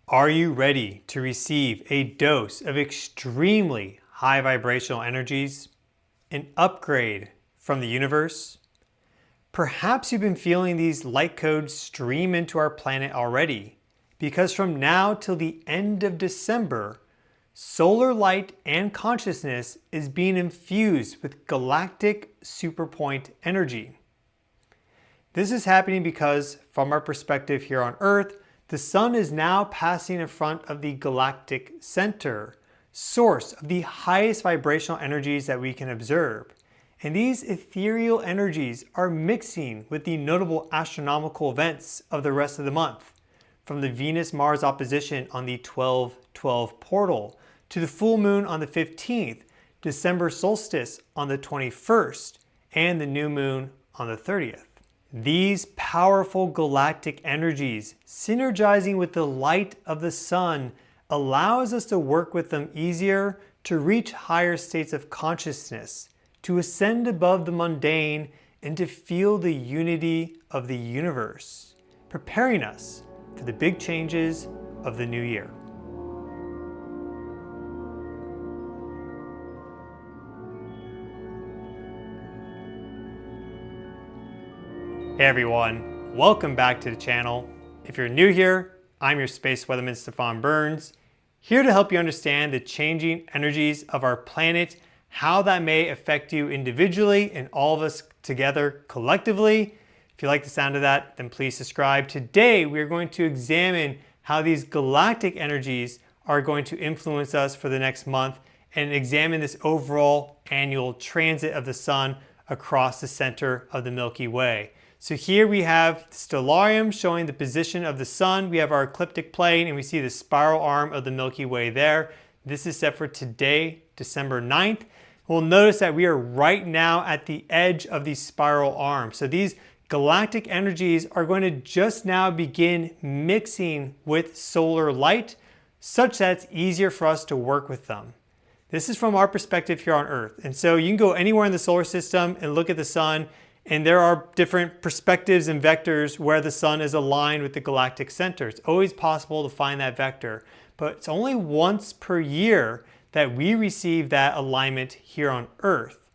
Are you ready to receive a dose of extremely high vibrational energies? An upgrade from the universe? Perhaps you've been feeling these light codes stream into our planet already, because from now till the end of December, solar light and consciousness is being infused with galactic superpoint energy. This is happening because, from our perspective here on Earth, the sun is now passing in front of the galactic center, source of the highest vibrational energies that we can observe. And these ethereal energies are mixing with the notable astronomical events of the rest of the month, from the Venus-Mars opposition on the 12-12 portal to the full moon on the 15th, December solstice on the 21st, and the new moon on the 30th. These powerful galactic energies, synergizing with the light of the sun, allows us to work with them easier, to reach higher states of consciousness, to ascend above the mundane, and to feel the unity of the universe, preparing us for the big changes of the new year. Hey everyone, welcome back to the channel. If you're new here, I'm your space weatherman Stefan Burns, here to help you understand the changing energies of our planet, how that may affect you individually and all of us together collectively. If you like the sound of that, then please subscribe. Today we are going to examine how these galactic energies are going to influence us for the next month and examine this overall annual transit of the sun across the center of the Milky Way. So here we have Stellarium showing the position of the sun. We have our ecliptic plane and we see the spiral arm of the Milky Way there. This is set for today, December 9th. We'll notice that we are right now at the edge of the spiral arm. So these galactic energies are going to just now begin mixing with solar light such that it's easier for us to work with them. This is from our perspective here on Earth. And so you can go anywhere in the solar system and look at the sun, and there are different perspectives and vectors where the sun is aligned with the galactic center. It's always possible to find that vector, but it's only once per year that we receive that alignment here on Earth.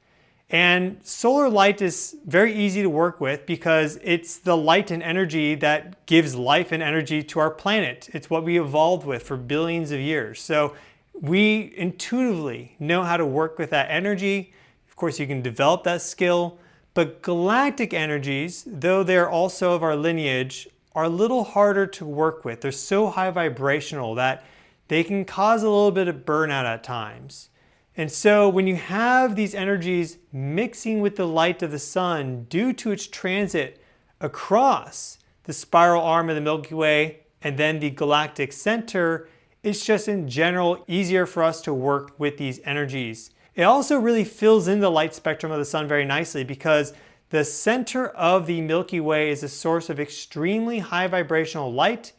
And solar light is very easy to work with because it's the light and energy that gives life and energy to our planet. It's what we evolved with for billions of years. So we intuitively know how to work with that energy. Of course, you can develop that skill. But galactic energies, though they're also of our lineage, are a little harder to work with. They're so high vibrational that they can cause a little bit of burnout at times. And so when you have these energies mixing with the light of the sun due to its transit across the spiral arm of the Milky Way and then the galactic center, it's just in general easier for us to work with these energies. It also really fills in the light spectrum of the sun very nicely because the center of the Milky Way is a source of extremely high vibrational light.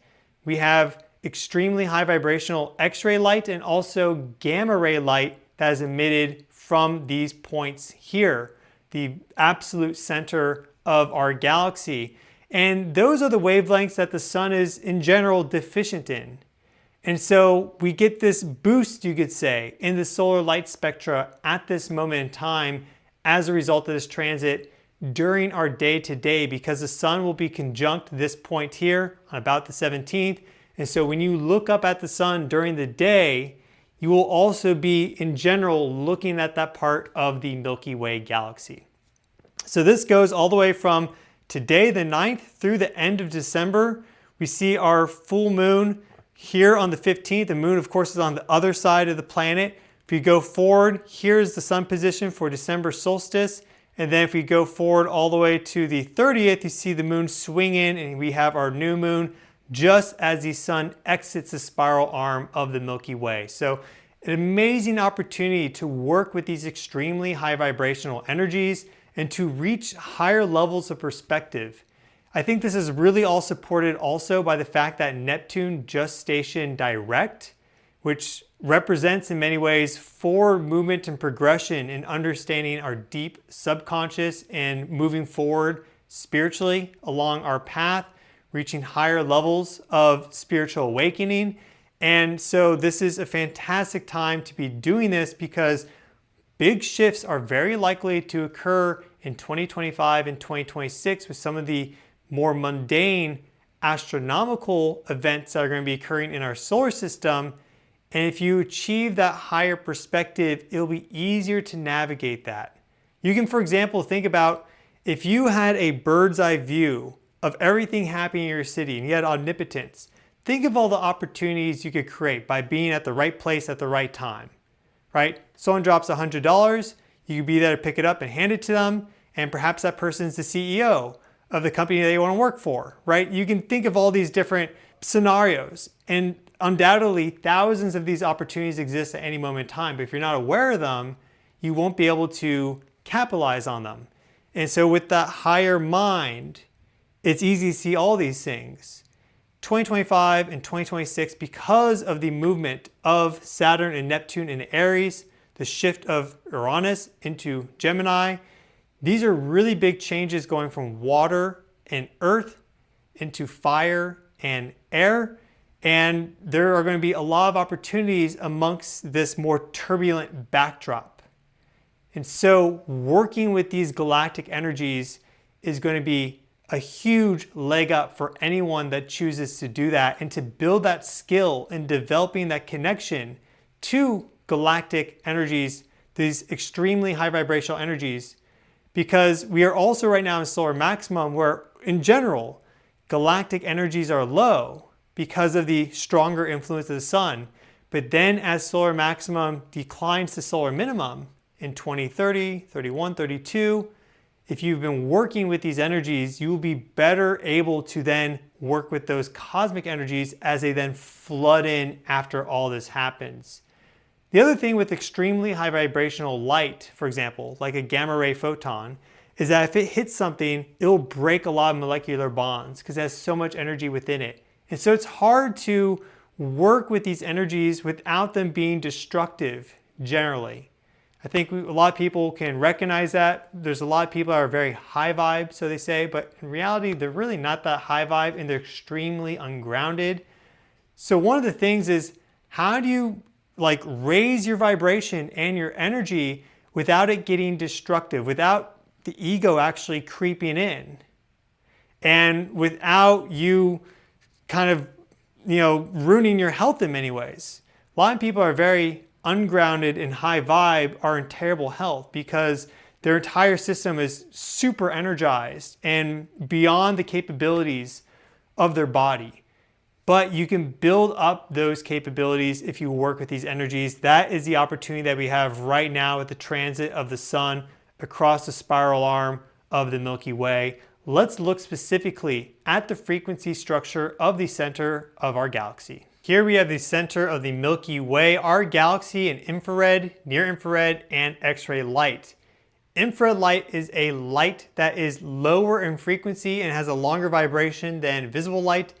We have extremely high vibrational X-ray light and also gamma ray light that is emitted from these points here, the absolute center of our galaxy. And those are the wavelengths that the sun is in general deficient in. And so we get this boost, you could say, in the solar light spectra at this moment in time as a result of this transit during our day-to-day, because the sun will be conjunct this point here on about the 17th. And so when you look up at the sun during the day, you will also be in general looking at that part of the Milky Way galaxy. So this goes all the way from today, the 9th, through the end of December. We see our full moon here on the 15th. The moon, of course, is on the other side of the planet. If you go forward, here's the sun position for December solstice. And then if we go forward all the way to the 30th, you see the moon swing in and we have our new moon just as the sun exits the spiral arm of the Milky Way. So an amazing opportunity to work with these extremely high vibrational energies and to reach higher levels of perspective. I think this is really all supported also by the fact that Neptune just stationed direct, which represents in many ways forward movement and progression in understanding our deep subconscious and moving forward spiritually along our path, reaching higher levels of spiritual awakening. And so this is a fantastic time to be doing this because big shifts are very likely to occur in 2025 and 2026 with some of the more mundane astronomical events that are going to be occurring in our solar system. And if you achieve that higher perspective, it'll be easier to navigate that. You can, for example, think about if you had a bird's eye view of everything happening in your city and you had omnipotence, think of all the opportunities you could create by being at the right place at the right time, right? Someone drops $100, you could be there to pick it up and hand it to them, and perhaps that person's the CEO of the company they want to work for, right? You can think of all these different scenarios, and undoubtedly thousands of these opportunities exist at any moment in time, but if you're not aware of them, you won't be able to capitalize on them. And so with that higher mind, it's easy to see all these things. 2025 and 2026, because of the movement of Saturn and Neptune in Aries, the shift of Uranus into Gemini, these are really big changes going from water and earth into fire and air. And there are going to be a lot of opportunities amongst this more turbulent backdrop. And so working with these galactic energies is going to be a huge leg up for anyone that chooses to do that and to build that skill in developing that connection to galactic energies, these extremely high vibrational energies, because we are also right now in solar maximum where in general galactic energies are low because of the stronger influence of the sun. But then as solar maximum declines to solar minimum in 2030, 31, 32, if you've been working with these energies, you will be better able to then work with those cosmic energies as they then flood in after all this happens. The other thing with extremely high vibrational light, for example, like a gamma ray photon, is that if it hits something, it'll break a lot of molecular bonds because it has so much energy within it. And so it's hard to work with these energies without them being destructive generally. I think a lot of people can recognize that. There's a lot of people that are very high vibe, so they say, but in reality, they're really not that high vibe and they're extremely ungrounded. So one of the things is, how do you raise your vibration and your energy without it getting destructive, without the ego actually creeping in, and without you kind of, ruining your health in many ways? A lot of people are very ungrounded and high vibe are in terrible health because their entire system is super energized and beyond the capabilities of their body. But you can build up those capabilities if you work with these energies. That is the opportunity that we have right now with the transit of the sun across the spiral arm of the Milky Way. Let's look specifically at the frequency structure of the center of our galaxy. Here we have the center of the Milky Way, our galaxy in infrared, near infrared, and X-ray light. Infrared light is a light that is lower in frequency and has a longer vibration than visible light.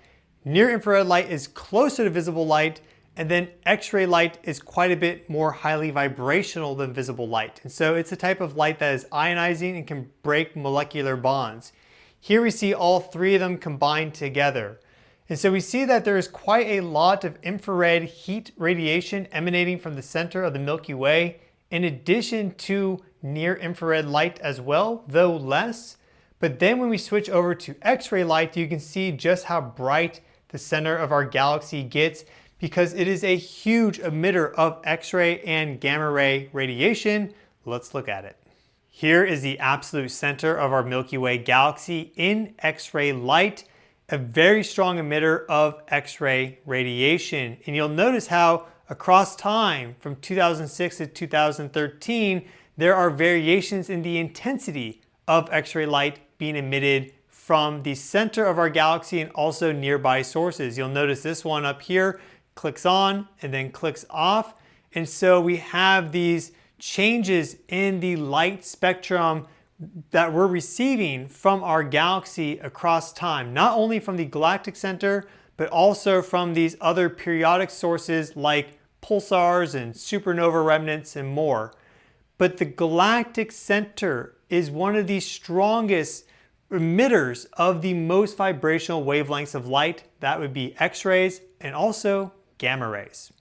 Near infrared light is closer to visible light, and then X-ray light is quite a bit more highly vibrational than visible light. And so it's a type of light that is ionizing and can break molecular bonds. Here we see all three of them combined together. And so we see that there is quite a lot of infrared heat radiation emanating from the center of the Milky Way, in addition to near infrared light as well, though less. But then when we switch over to X-ray light, you can see just how bright the center of our galaxy gets because it is a huge emitter of X-ray and gamma ray radiation. Let's look at it. Here is the absolute center of our Milky Way galaxy in X-ray light, a very strong emitter of X-ray radiation. And you'll notice how across time from 2006 to 2013, there are variations in the intensity of X-ray light being emitted from the center of our galaxy and also nearby sources. You'll notice this one up here clicks on and then clicks off. And so we have these changes in the light spectrum that we're receiving from our galaxy across time, not only from the galactic center, but also from these other periodic sources like pulsars and supernova remnants and more. But the galactic center is one of the strongest emitters of the most vibrational wavelengths of light. That would be X-rays and also gamma rays.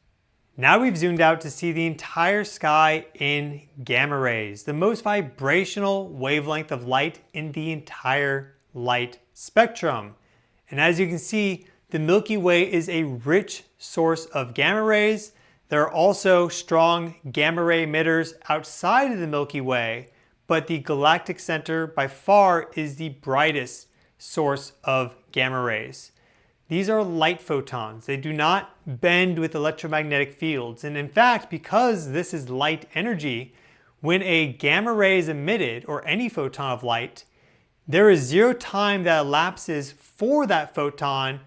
Now we've zoomed out to see the entire sky in gamma rays, the most vibrational wavelength of light in the entire light spectrum. And as you can see, the Milky Way is a rich source of gamma rays. There are also strong gamma ray emitters outside of the Milky Way, but the galactic center by far is the brightest source of gamma rays. These are light photons. They do not bend with electromagnetic fields. And in fact, because this is light energy, when a gamma ray is emitted, or any photon of light, there is zero time that elapses for that photon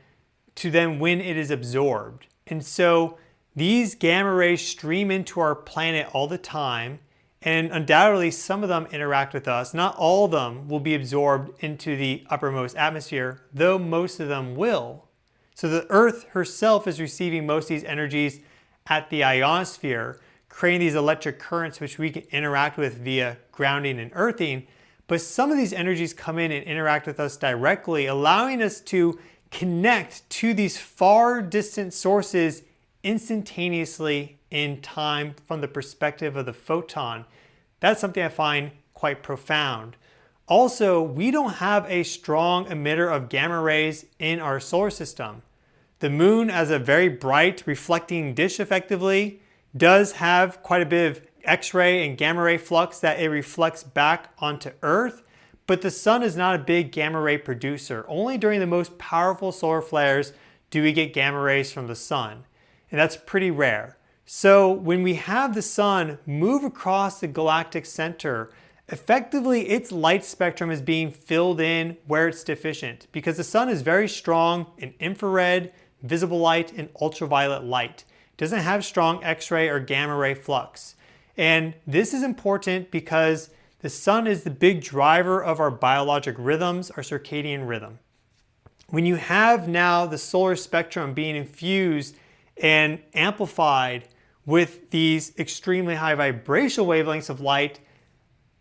to then when it is absorbed. And so these gamma rays stream into our planet all the time, and undoubtedly some of them interact with us. Not all of them will be absorbed into the uppermost atmosphere, though most of them will. So the Earth herself is receiving most of these energies at the ionosphere, creating these electric currents which we can interact with via grounding and earthing. But some of these energies come in and interact with us directly, allowing us to connect to these far distant sources instantaneously in time from the perspective of the photon. That's something I find quite profound. Also, we don't have a strong emitter of gamma rays in our solar system. The moon, as a very bright reflecting dish effectively, does have quite a bit of X-ray and gamma ray flux that it reflects back onto Earth, but the sun is not a big gamma ray producer. Only during the most powerful solar flares do we get gamma rays from the sun, and that's pretty rare. So when we have the sun move across the galactic center, effectively its light spectrum is being filled in where it's deficient, because the sun is very strong in infrared, visible light, and ultraviolet light. It doesn't have strong X-ray or gamma ray flux. And this is important because the sun is the big driver of our biologic rhythms, our circadian rhythm. When you have now the solar spectrum being infused and amplified with these extremely high vibrational wavelengths of light,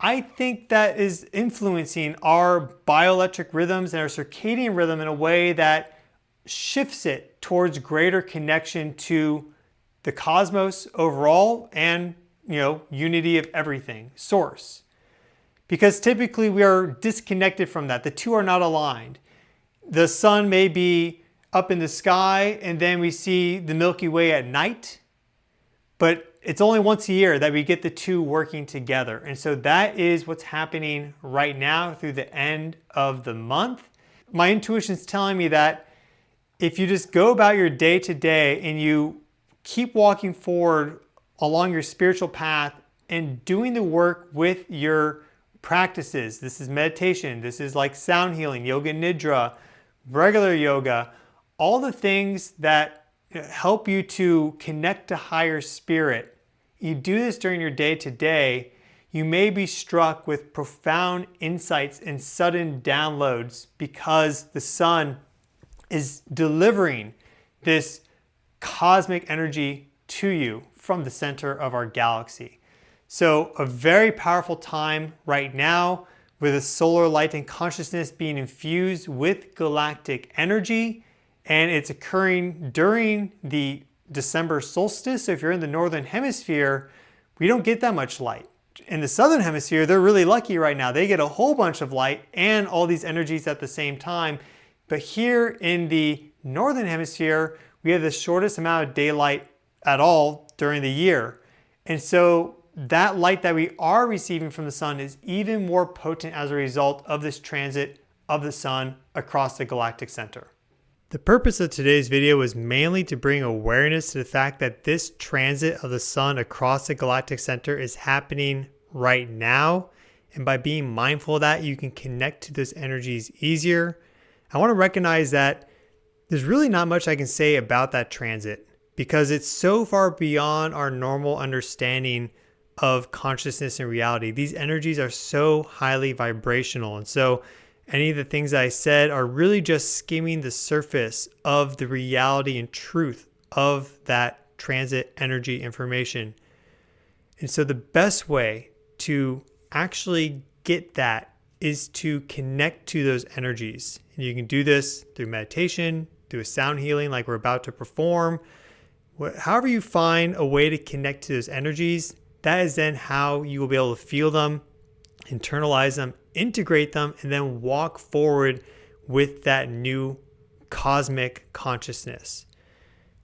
I think that is influencing our bioelectric rhythms and our circadian rhythm in a way that shifts it towards greater connection to the cosmos overall and, unity of everything, source. Because typically we are disconnected from that. The two are not aligned. The sun may be up in the sky and then we see the Milky Way at night, but it's only once a year that we get the two working together. And so that is what's happening right now through the end of the month. My intuition is telling me that if you just go about your day to day and you keep walking forward along your spiritual path and doing the work with your practices, this is meditation, this is like sound healing, yoga nidra, regular yoga, all the things that help you to connect to higher spirit. You do this during your day to day, you may be struck with profound insights and sudden downloads because the sun is delivering this cosmic energy to you from the center of our galaxy. So a very powerful time right now with the solar light and consciousness being infused with galactic energy, and it's occurring during the December solstice. So if you're in the northern hemisphere, we don't get that much light. In the southern hemisphere, they're really lucky right now. They get a whole bunch of light and all these energies at the same time. But here in the northern hemisphere, we have the shortest amount of daylight at all during the year. And so that light that we are receiving from the sun is even more potent as a result of this transit of the sun across the galactic center. The purpose of today's video was mainly to bring awareness to the fact that this transit of the sun across the galactic center is happening right now. And by being mindful of that, you can connect to those energies easier. I want to recognize that there's really not much I can say about that transit because it's so far beyond our normal understanding of consciousness and reality. These energies are so highly vibrational. And so any of the things that I said are really just skimming the surface of the reality and truth of that transit energy information. And so the best way to actually get that is to connect to those energies. And you can do this through meditation, through a sound healing like we're about to perform. However you find a way to connect to those energies, that is then how you will be able to feel them, internalize them, integrate them, and then walk forward with that new cosmic consciousness.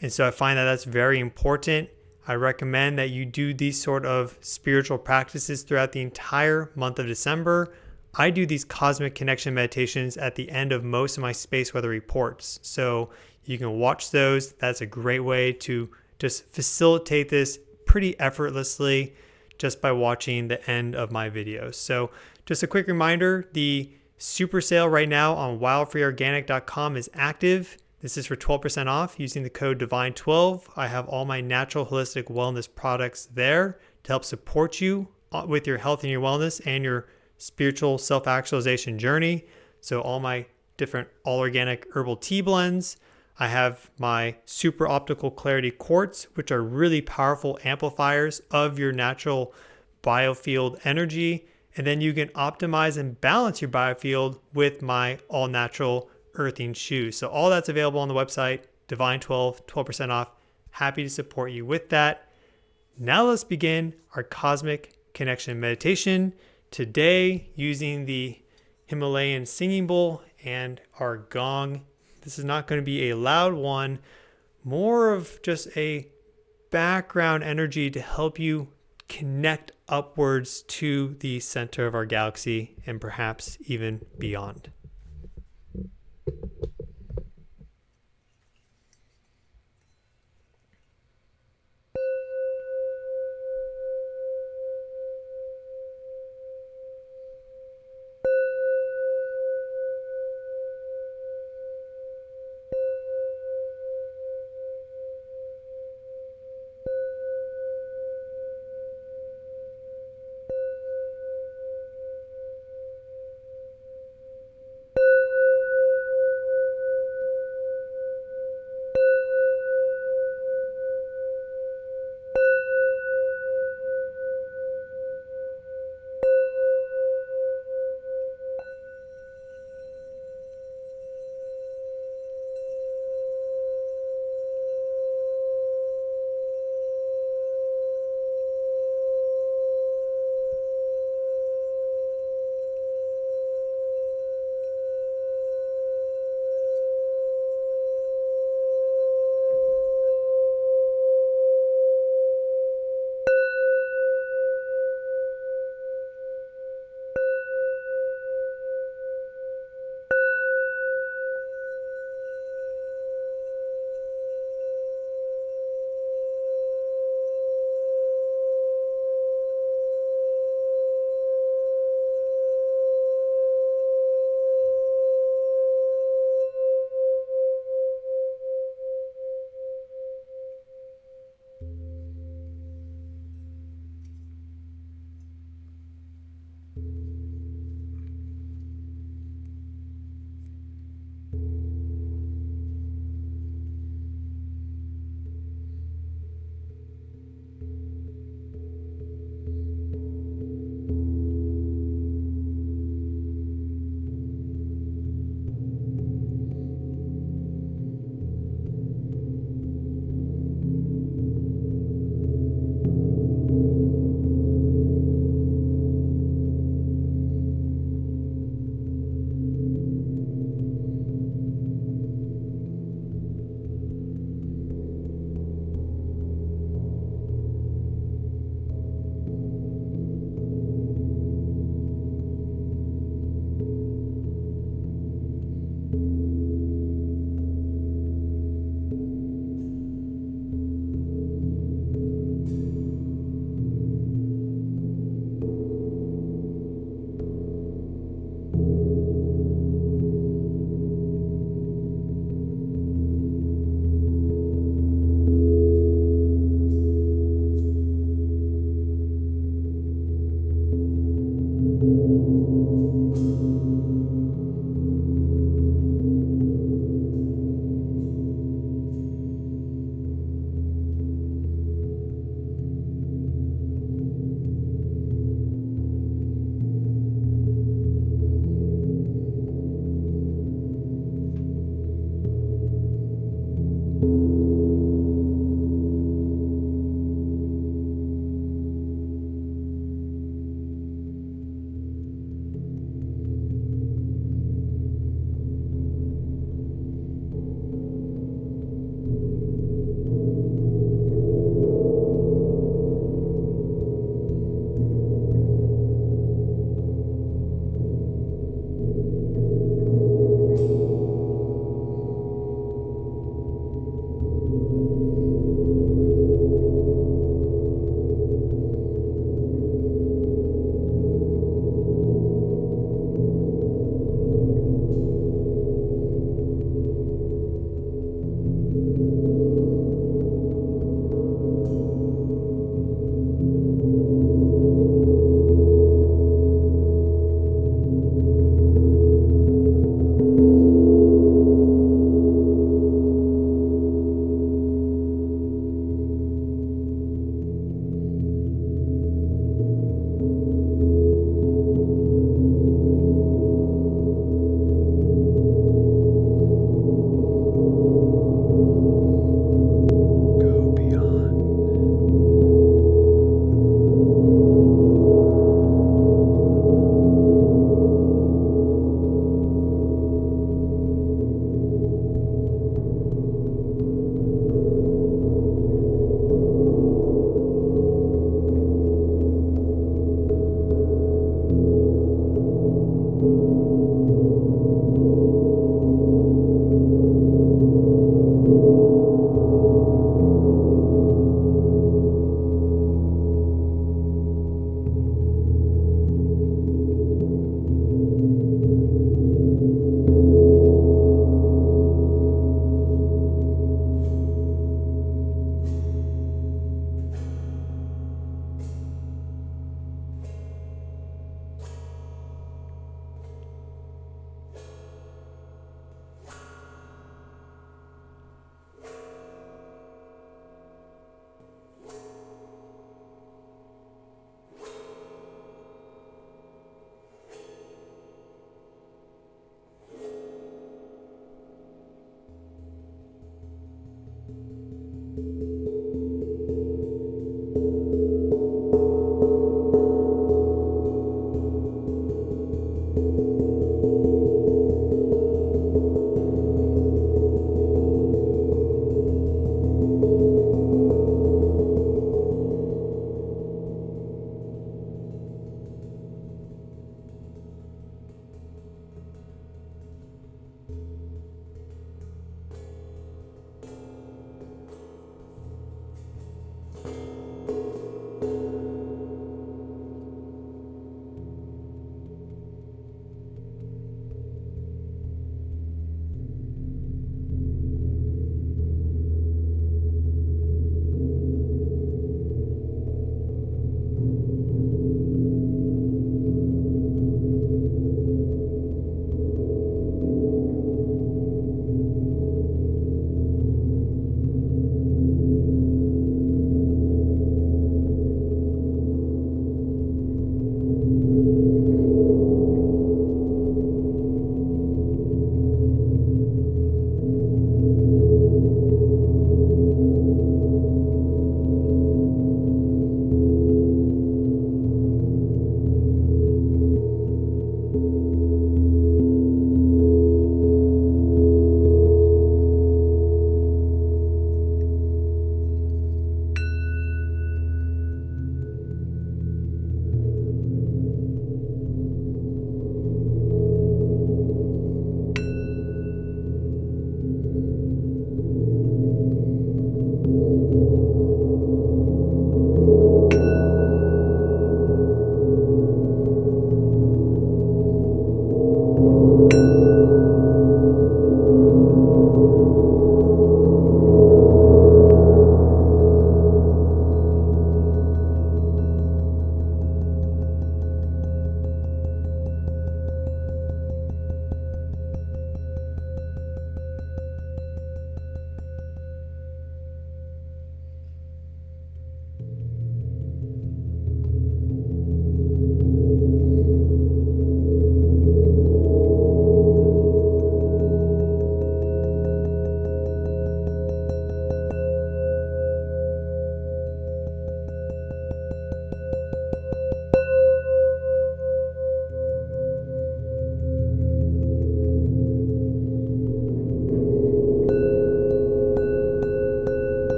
And so I find that that's very important. I recommend that you do these sort of spiritual practices throughout the entire month of December. I do these cosmic connection meditations at the end of most of my space weather reports. So you can watch those. That's a great way to just facilitate this pretty effortlessly just by watching the end of my videos. So just a quick reminder, the super sale right now on wildfreeorganic.com is active. This is for 12% off using the code DIVINE12. I have all my natural holistic wellness products there to help support you with your health and your wellness and your spiritual self-actualization journey. So all my different all organic herbal tea blends. I have my super optical clarity quartz, which are really powerful amplifiers of your natural biofield energy. And then you can optimize and balance your biofield with my all natural earthing shoes. So all that's available on the website, Divine12, 12% off. Happy to support you with that. Now let's begin our cosmic connection meditation. Today, using the Himalayan singing bowl and our gong. This is not going to be a loud one, more of just a background energy to help you connect upwards to the center of our galaxy and perhaps even beyond.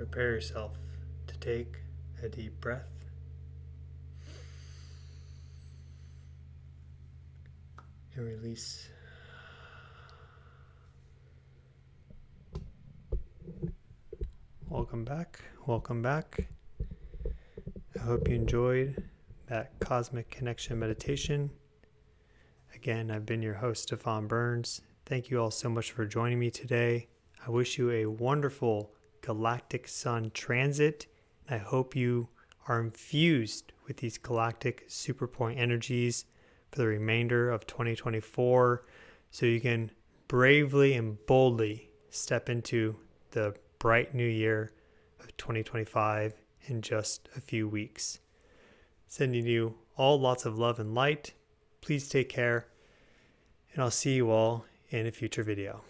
Prepare yourself to take a deep breath. And release. Welcome back. Welcome back. I hope you enjoyed that cosmic connection meditation. Again, I've been your host, Stefan Burns. Thank you all so much for joining me today. I wish you a wonderful galactic sun transit. I hope you are infused with these galactic superpoint energies for the remainder of 2024 so you can bravely and boldly step into the bright new year of 2025 in just a few weeks. Sending you all lots of love and light. Please take care, and I'll see you all in a future video.